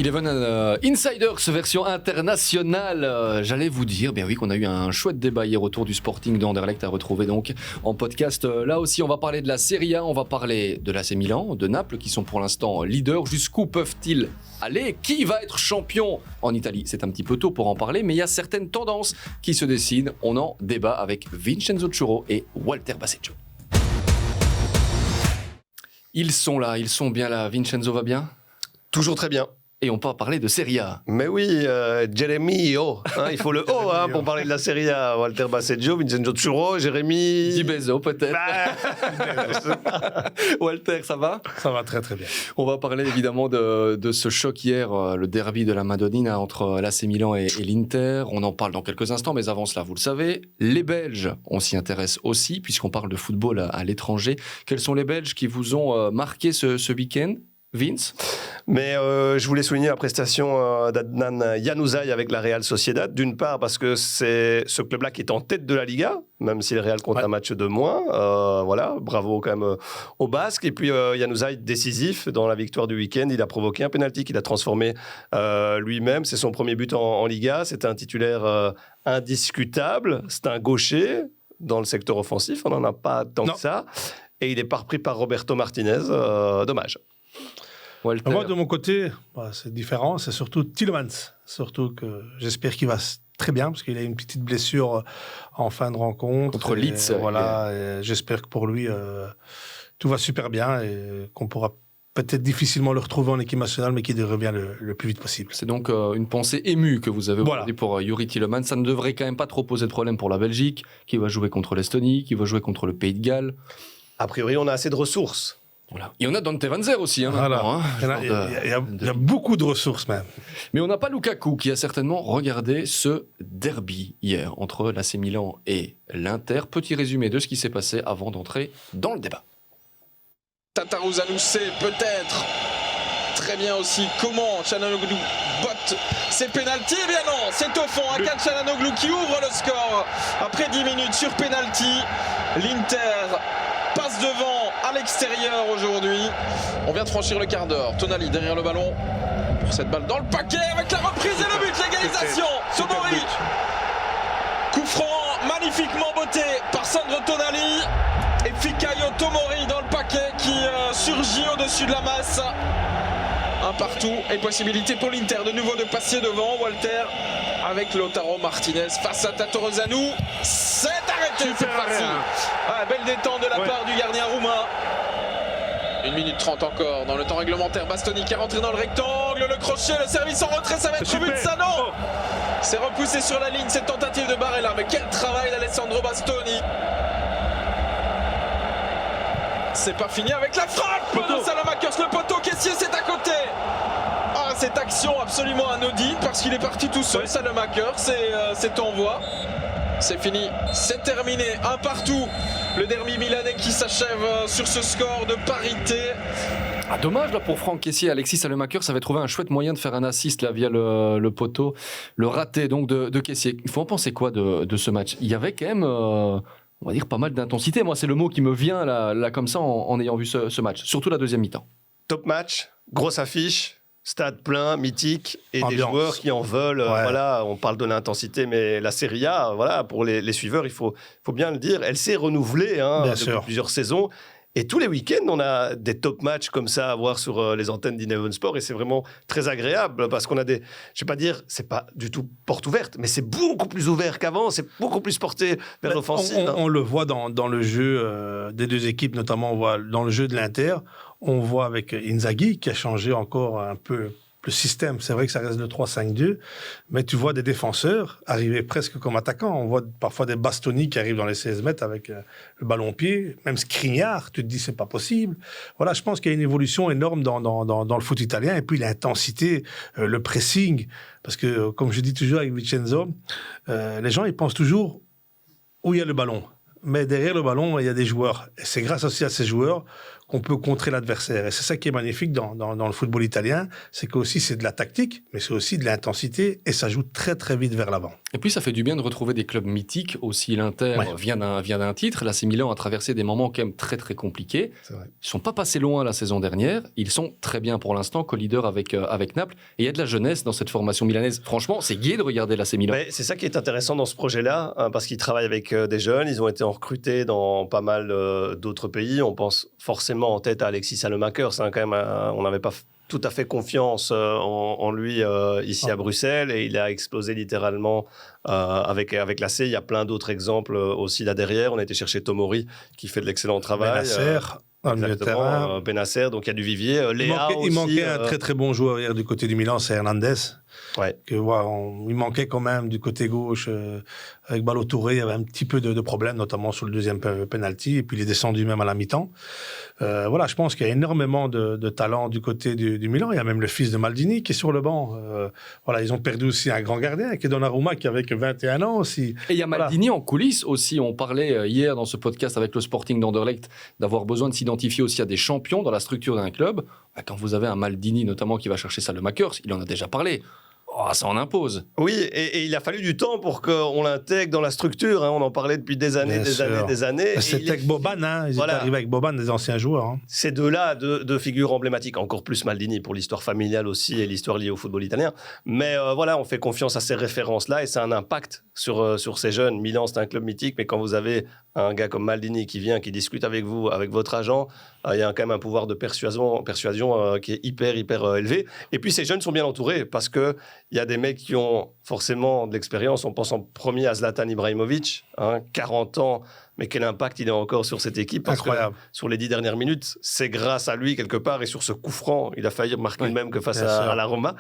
Eleven Insiders version internationale. J'allais vous dire, bien oui, qu'on a eu un chouette débat hier autour du Sporting de Anderlecht à retrouver donc en podcast. Là aussi, on va parler de la Serie A, on va parler de l'AC Milan, de Naples qui sont pour l'instant leaders. Jusqu'où peuvent-ils aller? Qui va être champion en Italie? C'est un petit peu tôt pour en parler, mais il y a certaines tendances qui se dessinent. On en débat avec Vincenzo Churro et Walter Basseggio. Ils sont là, ils sont bien là. Vincenzo va bien? Toujours très bien. Et on peut parler de Serie A. Mais oui, Jérémy O. Il faut le O pour parler de la Serie A. Walter Basseggio, Vincenzo Churro, Jérémy... Di Bezo peut-être. Walter, ça va? Ça va très très bien. On va parler évidemment de ce choc hier, le derby de la Madonnina entre l'AC Milan et l'Inter. On en parle dans quelques instants, mais avant cela, vous le savez, les Belges, on s'y intéresse aussi, puisqu'on parle de football à l'étranger. Quels sont les Belges qui vous ont marqué ce week-end? Vince? Mais je voulais souligner la prestation d'Adnan Januzaj avec la Real Sociedad. D'une part parce que c'est ce club-là qui est en tête de la Liga, même si le Real compte un match de moins. Voilà, bravo quand même aux Basques. Et puis Januzaj décisif dans la victoire du week-end. Il a provoqué un penalty qu'il a transformé lui-même. C'est son premier but en Liga. C'est un titulaire indiscutable. C'est un gaucher dans le secteur offensif. On n'en a pas tant que ça. Et il est pas repris par Roberto Martinez. Dommage. Walter. Moi, de mon côté, c'est différent. C'est surtout Tielemans. Surtout que j'espère qu'il va très bien, parce qu'il a une petite blessure en fin de rencontre. Contre Leeds. Voilà. Et j'espère que pour lui, tout va super bien et qu'on pourra peut-être difficilement le retrouver en équipe nationale, mais qu'il revient le plus vite possible. C'est donc une pensée émue que vous avez aujourd'hui pour Youri Tielemans. Ça ne devrait quand même pas trop poser de problème pour la Belgique, qui va jouer contre l'Estonie, qui va jouer contre le Pays de Galles. A priori, on a assez de ressources. Voilà. Et on a Dante Van Zer aussi. Maintenant, il y a beaucoup de ressources même. Mais on n'a pas Lukaku qui a certainement regardé ce derby hier entre l'AC Milan et l'Inter. Petit résumé de ce qui s'est passé avant d'entrer dans le débat. Tataruzanu sait peut-être très bien aussi comment Çalhanoğlu botte ses pénaltys. Eh bien non, c'est au fond Hakan Çalhanoğlu qui ouvre le score après 10 minutes sur pénalty. L'Inter passe devant à l'extérieur aujourd'hui. On vient de franchir le quart d'heure. Tonali derrière le ballon pour cette balle dans le paquet avec la reprise et le but, l'égalisation. Tomori. Coup franc magnifiquement botté par Sandro Tonali et Fikayo Tomori dans le paquet qui surgit au-dessus de la masse. Un partout et possibilité pour l'Inter de nouveau de passer devant. Walter avec Lautaro Martinez face à Tataruzanu. C'est arrêté cette fois-ci. Belle détente de la part du gardien roumain. 1 minute 30 encore dans le temps réglementaire. Bastoni qui est rentré dans le rectangle. Le crochet, le service en retrait, ça va être but de Sano. C'est repoussé sur la ligne cette tentative de Barella. Mais quel travail d'Alessandro Bastoni. C'est pas fini avec la frappe de Salamakers. Le poteau caissier, c'est à côté. Cette action absolument anodine parce qu'il est parti tout seul. Salamakers, c'est en voie. C'est fini, c'est terminé, un partout. Le derby milanais qui s'achève sur ce score de parité. Dommage là pour Franck Kessié. Alexis Salemaker avait trouvé un chouette moyen de faire un assist là, via le poteau. Le raté donc de Kessié. Il faut en penser quoi de ce match? Il y avait quand même, on va dire, pas mal d'intensité. Moi, c'est le mot qui me vient là comme ça en ayant vu ce match. Surtout la deuxième mi-temps. Top match, grosse affiche. Stade plein, mythique, et ambiance. Des joueurs qui en veulent. Voilà, on parle de l'intensité, mais la Serie A, voilà, pour les suiveurs, il faut bien le dire, elle s'est renouvelée depuis plusieurs saisons. Et tous les week-ends, on a des top matchs comme ça à voir sur les antennes d'Ineven Sport, et c'est vraiment très agréable parce qu'on a des, je vais pas dire, c'est pas du tout porte ouverte, mais c'est beaucoup plus ouvert qu'avant, c'est beaucoup plus porté vers l'offensive. On le voit dans le jeu des deux équipes, notamment on voit dans le jeu de l'Inter. On voit avec Inzaghi qui a changé encore un peu le système. C'est vrai que ça reste le 3-5-2, mais tu vois des défenseurs arriver presque comme attaquants. On voit parfois des Bastoni qui arrivent dans les 16 mètres avec le ballon au pied. Même Skriniar, tu te dis c'est pas possible. Voilà, je pense qu'il y a une évolution énorme dans le foot italien. Et puis l'intensité, le pressing. Parce que, comme je dis toujours avec Vincenzo, les gens ils pensent toujours où il y a le ballon. Mais derrière le ballon, il y a des joueurs. Et c'est grâce aussi à ces joueurs qu'on peut contrer l'adversaire. Et c'est ça qui est magnifique dans le football italien, c'est qu'aussi c'est de la tactique, mais c'est aussi de l'intensité, et ça joue très très vite vers l'avant. Et puis ça fait du bien de retrouver des clubs mythiques. Aussi l'Inter vient d'un titre. L'AC Milan a traversé des moments quand même très très compliqués. C'est vrai. Ils sont pas passés loin la saison dernière. Ils sont très bien pour l'instant, co-leader avec Naples. Et il y a de la jeunesse dans cette formation milanaise. Franchement, c'est gai de regarder l'AC Milan. Mais c'est ça qui est intéressant dans ce projet-là, hein, parce qu'ils travaillent avec des jeunes. Ils ont été recrutés dans pas mal d'autres pays. On pense forcément en tête à Alexis Salemakers. Hein, quand même, on n'avait pas tout à fait confiance en lui ici à Bruxelles, et il a explosé littéralement avec l'AC. Il y a plein d'autres exemples aussi là derrière. On a été chercher Tomori qui fait de l'excellent travail. Benasser, dans le milieu de terrain. Benasser, donc il y a du vivier. Il manquait un très très bon joueur hier du côté du Milan, c'est Hernandez. Ouais. Il manquait quand même du côté gauche. Avec Ballo-Touré, il y avait un petit peu de problèmes, notamment sur le deuxième penalty, et puis il est descendu même à la mi-temps. Je pense qu'il y a énormément de talent du côté du Milan. Il y a même le fils de Maldini qui est sur le banc. Ils ont perdu aussi un grand gardien, qui est Donnarumma, qui avait que 21 ans aussi. Et il y a Maldini en coulisses aussi. On parlait hier dans ce podcast avec le Sporting d'Anderlecht d'avoir besoin de s'identifier aussi à des champions dans la structure d'un club. Quand vous avez un Maldini notamment qui va chercher Salemakers, il en a déjà parlé. Ça en impose. Oui, et il a fallu du temps pour qu'on l'intègre dans la structure. Hein. On en parlait depuis des années. C'était avec Boban. Hein. Ils étaient arrivés avec Boban, des anciens joueurs. Hein. Ces deux-là, deux figures emblématiques. Encore plus Maldini pour l'histoire familiale aussi et l'histoire liée au football italien. Mais on fait confiance à ces références-là et ça a un impact sur ces jeunes. Milan, c'est un club mythique, mais quand vous avez un gars comme Maldini qui vient, qui discute avec vous, avec votre agent, il y a quand même un pouvoir de persuasion qui est hyper élevé. Et puis ces jeunes sont bien entourés parce que il y a des mecs qui ont forcément de l'expérience. On pense en premier à Zlatan Ibrahimovic, 40 ans, mais quel impact il a encore sur cette équipe. Parce Incroyable. Que sur les 10 dernières minutes, c'est grâce à lui quelque part, et sur ce coup franc, il a failli marquer le même que face à la Roma,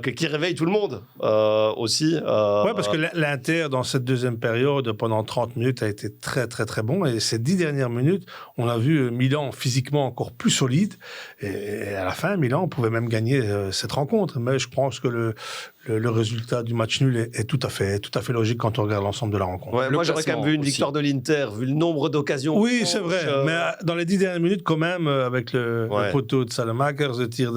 qui réveille tout le monde aussi. Parce que l'Inter, dans cette deuxième période, pendant 30 minutes, a été très très très bon. Et ces 10 dernières minutes, on a vu Milan physiquement encore plus solide. Et à la fin, Milan pouvait même gagner cette rencontre. Mais je pense que le résultat du match nul est tout à fait logique quand on regarde l'ensemble de la rencontre. Ouais, moi, j'aurais quand même vu une victoire de l'Inter, vu le nombre d'occasions. Oui, c'est vrai. Mais dans les 10 dernières minutes, quand même, avec le poteau de Salemakers, le tir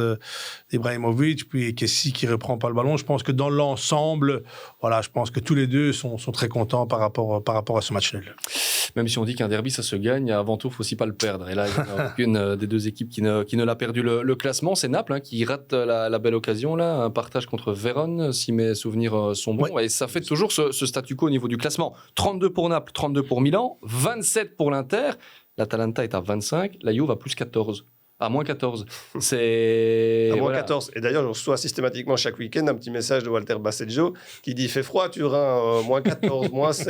d'Ibrahimovic, puis Kessie qui reprend pas le ballon, je pense que dans l'ensemble, je pense que tous les deux sont très contents par rapport à ce match nul. Même si on dit qu'un derby, ça se gagne, avant tout, il ne faut aussi pas le perdre. Et là, il n'y en a aucune des deux équipes qui ne l'a perdu. Le classement, c'est Naples qui rate la belle occasion, là, un partage contre Vérone, si mes souvenirs sont bons. Ouais. Et ça fait toujours ce statu quo au niveau du classement. 32 pour Naples, 32 pour Milan, 27 pour l'Inter. L'Atalanta est à 25, la Juve à plus 14. À moins 14. C'est... À moins 14. Et d'ailleurs, je reçois systématiquement chaque week-end un petit message de Walter Basseggio qui dit « fait froid, Turin, moins 14, moins 16. »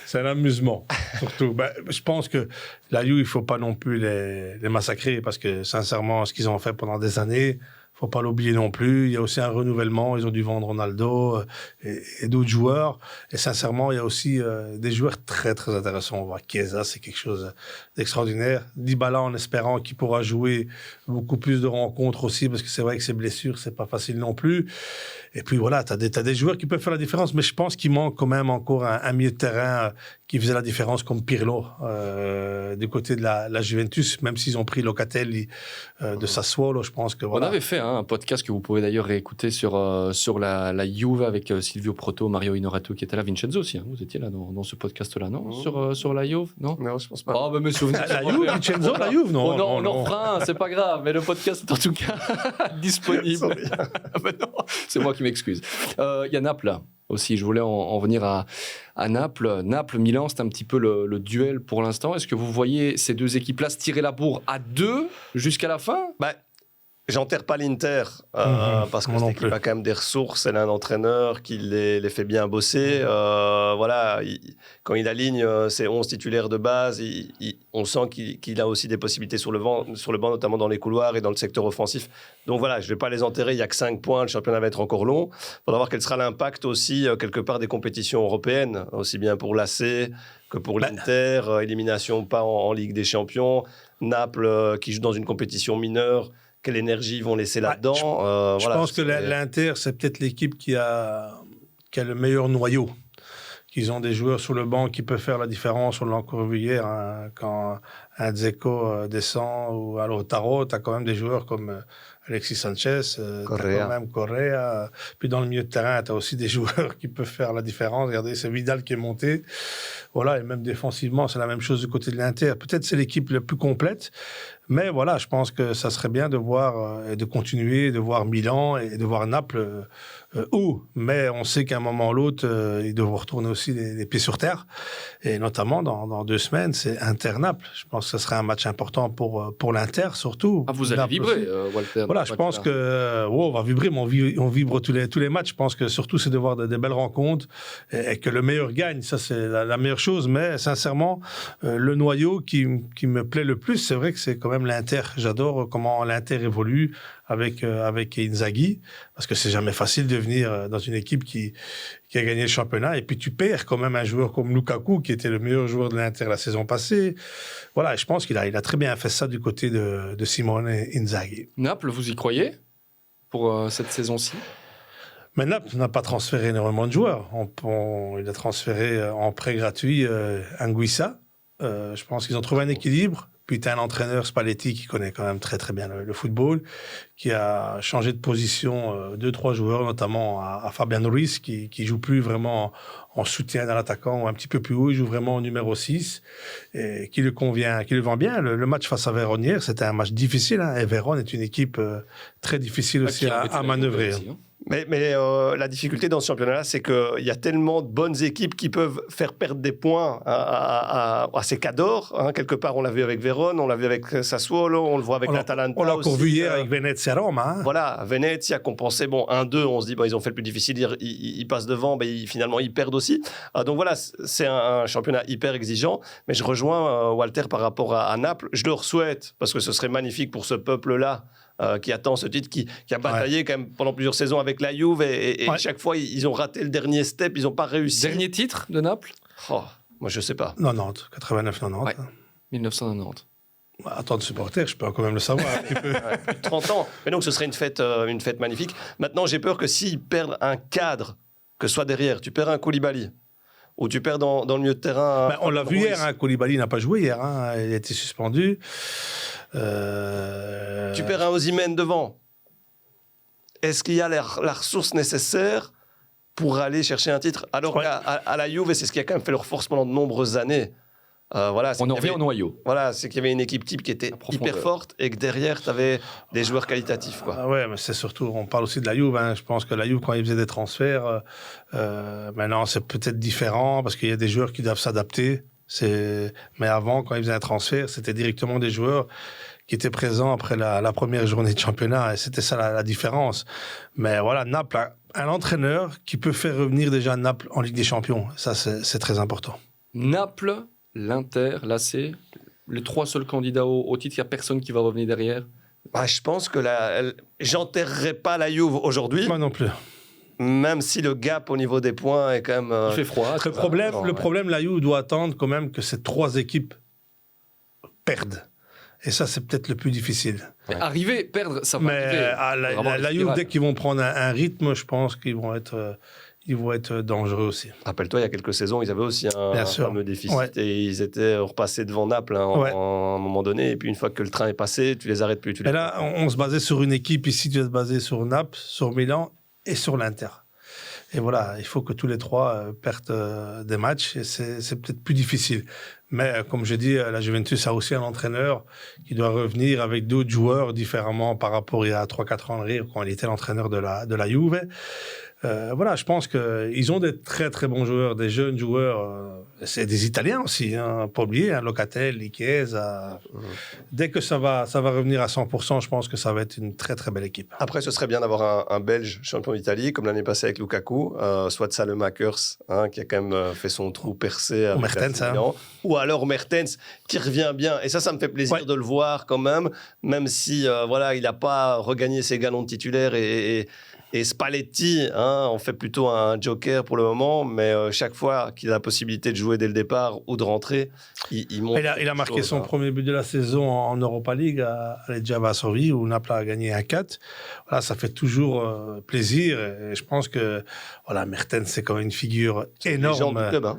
C'est un amusement, surtout. Je pense que la Juve, il ne faut pas non plus les massacrer parce que, sincèrement, ce qu'ils ont fait pendant des années, il ne faut pas l'oublier non plus. Il y a aussi un renouvellement. Ils ont dû vendre Ronaldo et d'autres joueurs. Et sincèrement, il y a aussi des joueurs très, très intéressants. On voit Chiesa, c'est quelque chose d'extraordinaire. Dybala, en espérant qu'il pourra jouer beaucoup plus de rencontres aussi, parce que c'est vrai que ses blessures, c'est pas facile non plus. Et puis voilà, t'as des joueurs qui peuvent faire la différence, mais je pense qu'il manque quand même encore un milieu de terrain qui faisait la différence, comme Pirlo, du côté de la Juventus, même s'ils ont pris Locatelli de Sassuolo, je pense que voilà. On avait fait un podcast que vous pouvez d'ailleurs réécouter sur la Juve avec Silvio Proto, Mario Inorato qui était là, Vincenzo aussi. Vous étiez là dans ce podcast-là, non? Sur la Juve, non? Non, je pense pas. Oh, mes souvenirs. La Juve, Vincenzo, la Juve, non? On en fera un, c'est pas grave, mais le podcast est en tout cas disponible. C'est moi qui m'excuse. Il y a Naples là aussi, je voulais en venir à Naples. Naples-Milan, c'est un petit peu le duel pour l'instant. Est-ce que vous voyez ces deux équipes-là se tirer la bourre à deux jusqu'à la fin? J'enterre pas l'Inter parce que cette équipe a quand même des ressources. Elle a un entraîneur qui les fait bien bosser. Quand il aligne ses 11 titulaires de base, on sent qu'il a aussi des possibilités sur le banc, notamment dans les couloirs et dans le secteur offensif. Donc voilà, je vais pas les enterrer. Il y a que 5 points. Le championnat va être encore long. Il faudra voir quel sera l'impact aussi quelque part des compétitions européennes, aussi bien pour l'AC que pour l'Inter. Élimination pas en Ligue des Champions. Naples qui joue dans une compétition mineure. Quelle énergie ils vont laisser là-dedans. Je pense que l'Inter, c'est peut-être l'équipe qui a le meilleur noyau, qu'ils ont des joueurs sur le banc qui peuvent faire la différence. On l'a encore vu hier, hein, quand un Dzeko descend, ou alors Tarot, tu as quand même des joueurs comme Alexis Sanchez, tu as quand même Correa. Puis dans le milieu de terrain, tu as aussi des joueurs qui peuvent faire la différence. Regardez, c'est Vidal qui est monté. Voilà, et même défensivement, c'est la même chose du côté de l'Inter. Peut-être c'est l'équipe la plus complète, mais voilà, je pense que ça serait bien de voir et de continuer, de voir Milan et de voir Naples haut. Mais on sait qu'à un moment ou l'autre, ils devront retourner aussi les pieds sur terre. Et notamment dans 2 semaines, c'est Inter-Naples. Je pense que ce serait un match important pour l'Inter, surtout. Ah, vous allez Naples vibrer, Walter. Voilà, je pense que on va vibrer, mais on vibre tous les matchs. Je pense que surtout, c'est de voir des belles rencontres et que le meilleur gagne. Ça, c'est la meilleure chose. Mais sincèrement, le noyau qui me plaît le plus, c'est vrai que c'est quand même l'Inter. J'adore comment l'Inter évolue avec Inzaghi, parce que c'est jamais facile de venir dans une équipe qui a gagné le championnat, et puis tu perds quand même un joueur comme Lukaku, qui était le meilleur joueur de l'Inter la saison passée. Voilà, je pense qu'il a très bien fait ça du côté de Simone Inzaghi. Naples, vous y croyez pour cette saison-ci? Mais Naples n'a pas transféré énormément de joueurs. Il a transféré en prêt gratuit Anguissa. Je pense qu'ils ont trouvé un équilibre. Puis tu as un entraîneur, Spalletti, qui connaît quand même très très bien le football, qui a changé de position 2-3 joueurs, notamment à Fabian Ruiz, qui joue plus vraiment en soutien à l'attaquant, ou un petit peu plus haut, il joue vraiment en numéro 6, et qui le vend bien. Le match face à Vérone hier, c'était un match difficile, hein, et Vérone est une équipe très difficile aussi à manœuvrer. Aussi, hein. Mais la difficulté dans ce championnat-là, c'est qu'il y a tellement de bonnes équipes qui peuvent faire perdre des points à ces cadors. Hein. Quelque part, on l'a vu avec Vérone, on l'a vu avec Sassuolo, on le voit avec l'Atalanta. On l'a encore vu hier avec Venezia Rome. Hein. Voilà, Venezia qu'on pensait, 1-2, on se dit, ils ont fait le plus difficile, ils passent devant, finalement, ils perdent aussi. Donc voilà, c'est un championnat hyper exigeant. Mais je rejoins Walter par rapport à Naples. Je leur souhaite, parce que ce serait magnifique pour ce peuple-là, qui attend ce titre, qui a bataillé quand même pendant plusieurs saisons avec la Juve, et chaque fois ils ont raté le dernier step, ils n'ont pas réussi. Dernier titre de Naples? Moi je sais pas. 90, 89-90. Ouais, 1990. Attends de supporter, je peux quand même le savoir un petit peu. Plus de 30 ans. Mais donc ce serait une fête magnifique. Maintenant j'ai peur que s'ils perdent un cadre, que ce soit derrière, tu perds un Koulibaly, ou tu perds dans le milieu de terrain. On l'a vu hier, Koulibaly n'a pas joué hier, il a été suspendu. Tu perds un Osimhen devant. Est-ce qu'il y a la ressource nécessaire pour aller chercher un titre? Alors qu'à la Juve, c'est ce qui a quand même fait leur force pendant de nombreuses années. On en revient au noyau. Voilà, c'est qu'il y avait une équipe type qui était hyper forte, et que derrière, tu avais des joueurs qualitatifs. Ouais, mais c'est surtout, on parle aussi de la Juve. Hein. Je pense que la Juve, quand ils faisaient des transferts, maintenant c'est peut-être différent, parce qu'il y a des joueurs qui doivent s'adapter. Mais avant, quand ils faisaient un transfert, c'était directement des joueurs qui étaient présents après la première journée de championnat, et c'était ça la différence. Mais voilà, Naples a un entraîneur qui peut faire revenir déjà Naples en Ligue des Champions. Ça, c'est très important. Naples, l'Inter, l'AC, les 3 seuls candidats au titre, il n'y a personne qui va revenir derrière? Je pense que j'enterrerai pas la Juve aujourd'hui. Moi non plus. Même si le gap au niveau des points est quand même... Il fait froid. Le problème, la Juve doit attendre quand même que ces 3 équipes perdent. Et ça, c'est peut-être le plus difficile. Mais arriver, perdre, ça va arriver. Mais la Juve, dès qu'ils vont prendre un rythme, je pense qu'ils vont être dangereux aussi. Rappelle-toi, il y a quelques saisons, ils avaient aussi un fameux déficit, et ils étaient repassés devant Naples à un moment donné. Et puis une fois que le train est passé, tu les arrêtes plus. Et là, on se basait sur une équipe. Ici, tu vas te baser sur Naples, sur Milan et sur l'Inter. Et voilà, il faut que tous les 3 perdent des matchs, et c'est peut-être plus difficile. Mais comme je dis, la Juventus a aussi un entraîneur qui doit revenir avec d'autres joueurs différemment par rapport à il y a 3-4 ans en arrière, quand il était l'entraîneur de la Juve. Voilà, je pense qu'ils ont des très très bons joueurs, des jeunes joueurs. C'est des Italiens aussi, hein, pas oublier, Locatelli, Chiesa. Dès que ça va revenir à 100%, je pense que ça va être une très très belle équipe. Après, ce serait bien d'avoir un Belge champion d'Italie, comme l'année passée avec Lukaku, soit Salemakers, qui a quand même fait son trou percé. Ou Mertens. Ou alors Mertens, qui revient bien. Et ça me fait plaisir de le voir quand même si il n'a pas regagné ses galons de titulaire, et Et Spalletti, on fait plutôt un joker pour le moment, mais chaque fois qu'il a la possibilité de jouer dès le départ ou de rentrer, il monte. Il a marqué son premier but de la saison en Europa League à Legia Varsovie, où Naples a gagné 1-4. Voilà, ça fait toujours plaisir. Et je pense que Mertens, c'est quand même une figure énorme. Légende du club,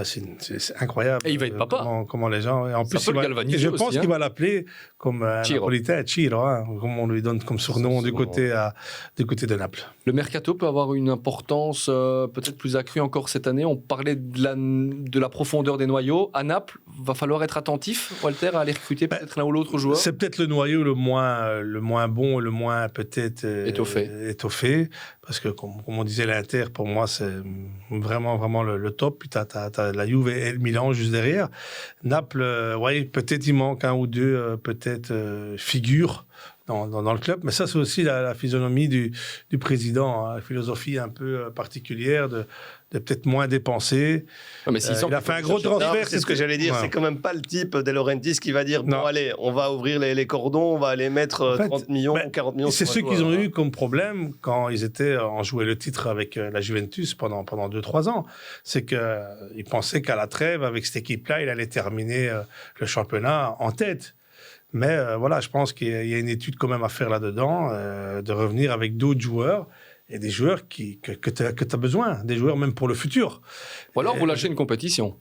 c'est incroyable. Et il va être papa. Comment les gens. Et en plus, je pense qu'il va l'appeler comme un Napolitain, Ciro, comme on lui donne comme surnom du côté de Naples. Le mercato peut avoir une importance peut-être plus accrue encore cette année. On parlait de la profondeur des noyaux. À Naples, va falloir être attentif, Walter, à aller recruter peut-être l'un ou l'autre joueur. C'est peut-être le noyau le moins bon, le moins peut-être étoffé. Parce que, comme on disait, l'Inter, pour moi, c'est vraiment le top. Puis tu as la Juve et le Milan juste derrière. Naples, peut-être il manque un ou deux, figures dans le club. Mais ça, c'est aussi la physionomie du président, la philosophie un peu particulière de peut-être moins dépenser. Ouais, mais il a fait un gros transfert. C'est ce que j'allais dire. Ouais. C'est quand même pas le type De Laurentiis qui va dire bon, allez, on va ouvrir les cordons, on va aller mettre 30 millions, 40 millions. C'est ce qu'ils ont eu comme problème quand ils ont joué le titre avec la Juventus pendant 2-3 ans. C'est qu'ils pensaient qu'à la trêve, avec cette équipe-là, il allait terminer le championnat en tête. Mais je pense qu'il y a une étude quand même à faire là-dedans, de revenir avec d'autres joueurs. Et des joueurs que tu as besoin, des joueurs même pour le futur. Ou alors vous lâchez une compétition,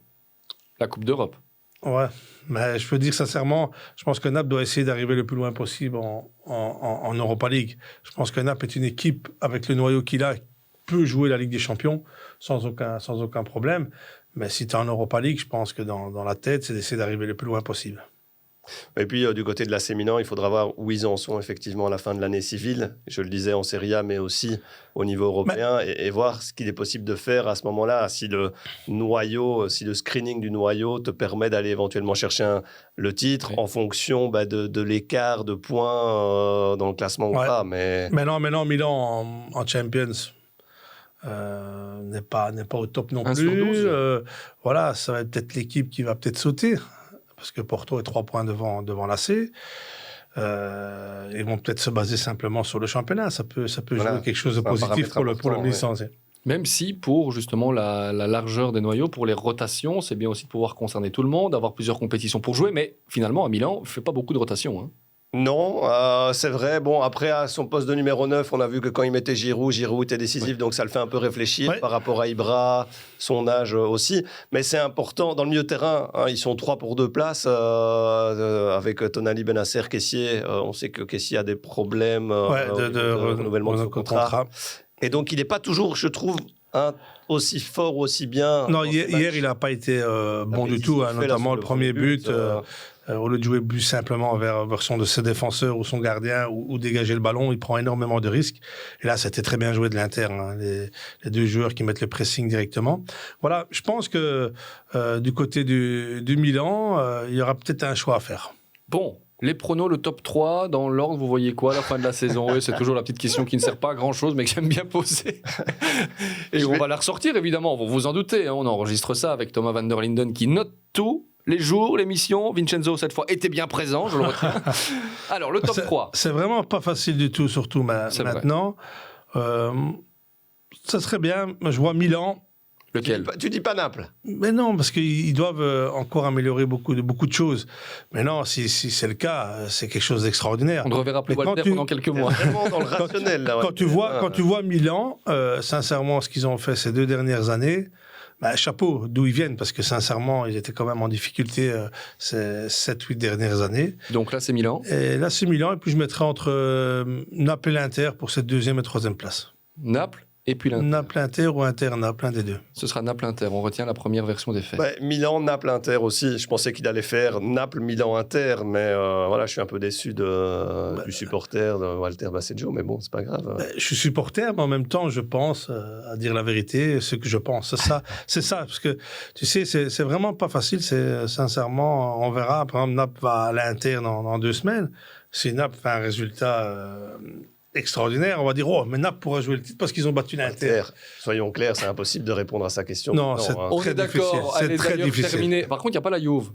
la Coupe d'Europe. Ouais, mais je peux dire sincèrement, je pense que Naples doit essayer d'arriver le plus loin possible en Europa League. Je pense que Naples est une équipe, avec le noyau qu'il a, qui peut jouer la Ligue des Champions sans aucun problème. Mais si tu es en Europa League, je pense que dans la tête, c'est d'essayer d'arriver le plus loin possible. Et puis, du côté de l'AC Milan, il faudra voir où ils en sont effectivement à la fin de l'année civile. Je le disais en Serie A, mais aussi au niveau européen, et voir ce qu'il est possible de faire à ce moment-là. Si le screening du noyau te permet d'aller éventuellement chercher le titre en fonction de l'écart de points dans le classement ou pas. Mais non, Milan en Champions n'est pas au top non plus. Ça va être peut-être l'équipe qui va peut-être sauter. Parce que Porto est 3 points devant l'AC. Ils vont peut-être se baser simplement sur le championnat. Ça peut jouer quelque chose de positif pour le licencié. Même si, pour justement la largeur des noyaux, pour les rotations, c'est bien aussi de pouvoir concerner tout le monde, avoir plusieurs compétitions pour jouer. Mais finalement, à Milan, on ne fait pas beaucoup de rotations. Non, c'est vrai. Bon, après, à son poste de numéro 9, on a vu que quand il mettait Giroud était décisif, donc ça le fait un peu réfléchir par rapport à Ibra, son âge aussi. Mais c'est important, dans le milieu de terrain, ils sont 3 pour 2 places, avec Tonali, Bennacer, Kessié. On sait que Kessié a des problèmes de renouvellement de son contrat. Et donc, il n'est pas toujours, je trouve, aussi fort, aussi bien. Non, hier il n'a pas été bon du tout, notamment le premier but. Au lieu de jouer plus simplement vers version de ses défenseurs ou son gardien ou dégager le ballon, il prend énormément de risques. Et là, c'était très bien joué de l'Inter, les deux joueurs qui mettent le pressing directement. Voilà, je pense que du côté du Milan, il y aura peut-être un choix à faire. Bon, les pronos, le top 3, dans l'ordre, vous voyez quoi à la fin de la saison? Oui, c'est toujours la petite question qui ne sert pas à grand-chose, mais que j'aime bien poser. Et on va la ressortir, évidemment, vous vous en doutez. On enregistre ça avec Thomas van der Linden qui note tout. Les jours, l'émission, Vincenzo, cette fois, était bien présent, je le retiens. Alors, le top 3. C'est vraiment pas facile du tout, surtout maintenant. Ça serait bien, je vois Milan. Lequel? Tu dis pas Naples? Mais non, parce qu'ils doivent encore améliorer beaucoup de choses. Mais non, si c'est le cas, c'est quelque chose d'extraordinaire. On ne reverra plus Walter pendant quelques mois. Vraiment dans le rationnel. Là, quand tu vois Milan, sincèrement, ce qu'ils ont fait ces 2 dernières années, chapeau, d'où ils viennent, parce que sincèrement, ils étaient quand même en difficulté ces 7-8 dernières années. Donc là, c'est Milan. Et là, c'est Milan, et puis je mettrai entre Naples et l'Inter pour cette 2e et 3e place. Naples et puis l'Inter. Naples-Inter ou Inter-Naples, un des deux. Ce sera Naples-Inter, on retient la première version des faits. Milan-Naples-Inter aussi. Je pensais qu'il allait faire Naples-Milan-Inter, mais je suis un peu déçu du supporter de Walter Basseggio, mais bon, c'est pas grave. Je suis supporter, mais en même temps, je pense, à dire la vérité, ce que je pense. C'est ça, parce que, tu sais, c'est vraiment pas facile. Sincèrement, on verra. Par exemple, Naples va à l'Inter dans 2 semaines. Si Naples fait un résultat extraordinaire, on va dire mais Naples pourra jouer le titre parce qu'ils ont battu l'Inter. Soyons clairs, c'est impossible de répondre à sa question. Non, c'est on est d'accord. C'est très difficile. Par contre, il n'y a pas la Juve.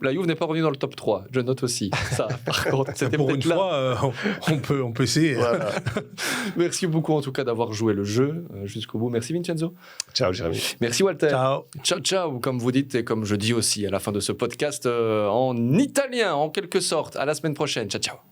La Juve n'est pas revenue dans le top 3. Je note aussi ça. Par contre, c'était Pour une peut-être là. fois, on peut essayer. Voilà. Merci beaucoup en tout cas d'avoir joué le jeu jusqu'au bout. Merci Vincenzo. Ciao, Jérémy. Merci Walter. Ciao. Ciao, ciao, comme vous dites et comme je dis aussi à la fin de ce podcast en italien, en quelque sorte. À la semaine prochaine. Ciao, ciao.